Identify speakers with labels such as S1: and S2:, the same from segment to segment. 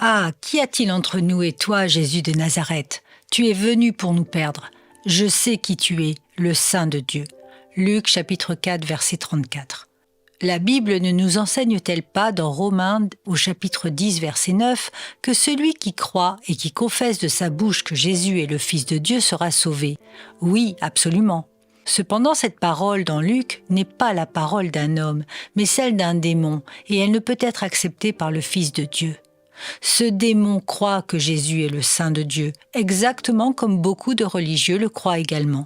S1: Ah, qu'y a-t-il entre nous et toi, Jésus de Nazareth? Tu es venu pour nous perdre. Je sais qui tu es, le Saint de Dieu. Luc chapitre 4, verset 34. La Bible ne nous enseigne-t-elle pas dans Romains au chapitre 10, verset 9, que celui qui croit et qui confesse de sa bouche que Jésus est le Fils de Dieu sera sauvé? Oui, absolument. Cependant, cette parole dans Luc n'est pas la parole d'un homme, mais celle d'un démon, et elle ne peut être acceptée par le Fils de Dieu. Ce démon croit que Jésus est le Saint de Dieu, exactement comme beaucoup de religieux le croient également.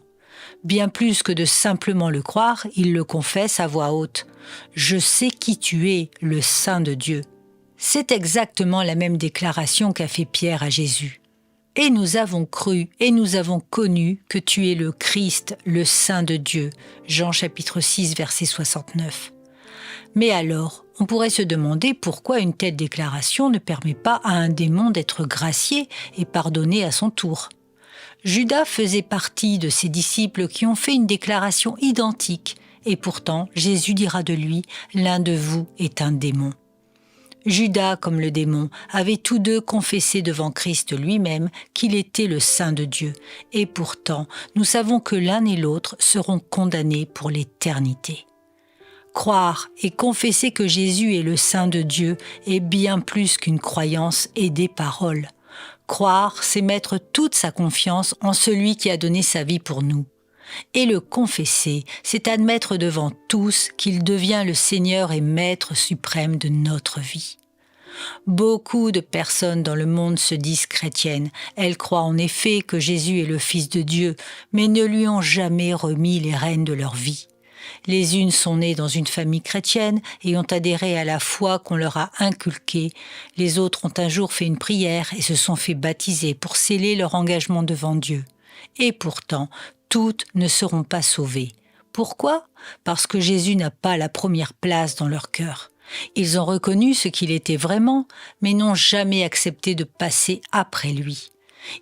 S1: Bien plus que de simplement le croire, il le confesse à voix haute. « Je sais qui tu es, le Saint de Dieu ». C'est exactement la même déclaration qu'a fait Pierre à Jésus. « Et nous avons cru, et nous avons connu que tu es le Christ, le Saint de Dieu ». Jean chapitre 6, verset 69. Mais alors, on pourrait se demander pourquoi une telle déclaration ne permet pas à un démon d'être gracié et pardonné à son tour. Judas faisait partie de ces disciples qui ont fait une déclaration identique, et pourtant Jésus dira de lui « L'un de vous est un démon ». Judas, comme le démon, avaient tous deux confessé devant Christ lui-même qu'il était le Saint de Dieu, et pourtant nous savons que l'un et l'autre seront condamnés pour l'éternité. Croire et confesser que Jésus est le Saint de Dieu est bien plus qu'une croyance et des paroles. Croire, c'est mettre toute sa confiance en celui qui a donné sa vie pour nous. Et le confesser, c'est admettre devant tous qu'il devient le Seigneur et Maître suprême de notre vie. Beaucoup de personnes dans le monde se disent chrétiennes. Elles croient en effet que Jésus est le Fils de Dieu, mais ne lui ont jamais remis les rênes de leur vie. Les unes sont nées dans une famille chrétienne et ont adhéré à la foi qu'on leur a inculquée. Les autres ont un jour fait une prière et se sont fait baptiser pour sceller leur engagement devant Dieu. Et pourtant, toutes ne seront pas sauvées. Pourquoi? Parce que Jésus n'a pas la première place dans leur cœur. Ils ont reconnu ce qu'il était vraiment, mais n'ont jamais accepté de passer après lui.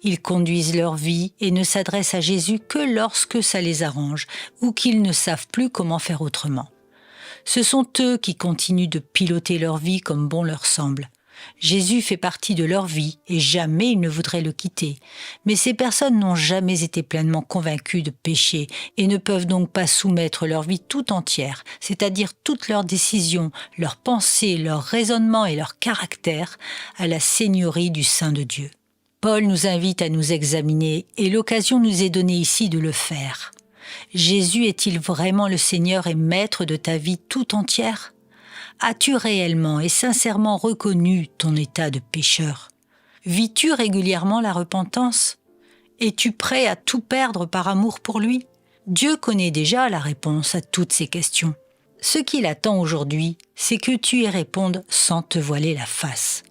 S1: Ils conduisent leur vie et ne s'adressent à Jésus que lorsque ça les arrange ou qu'ils ne savent plus comment faire autrement. Ce sont eux qui continuent de piloter leur vie comme bon leur semble. Jésus fait partie de leur vie et jamais ils ne voudraient le quitter. Mais ces personnes n'ont jamais été pleinement convaincues de péché et ne peuvent donc pas soumettre leur vie tout entière, c'est-à-dire toutes leurs décisions, leurs pensées, leurs raisonnements et leur caractère à la seigneurie du Saint de Dieu. Paul nous invite à nous examiner et l'occasion nous est donnée ici de le faire. Jésus est-il vraiment le Seigneur et Maître de ta vie tout entière? As-tu réellement et sincèrement reconnu ton état de pécheur? Vis-tu régulièrement la repentance? Es-tu prêt à tout perdre par amour pour lui? Dieu connaît déjà la réponse à toutes ces questions. Ce qu'il attend aujourd'hui, c'est que tu y répondes sans te voiler la face.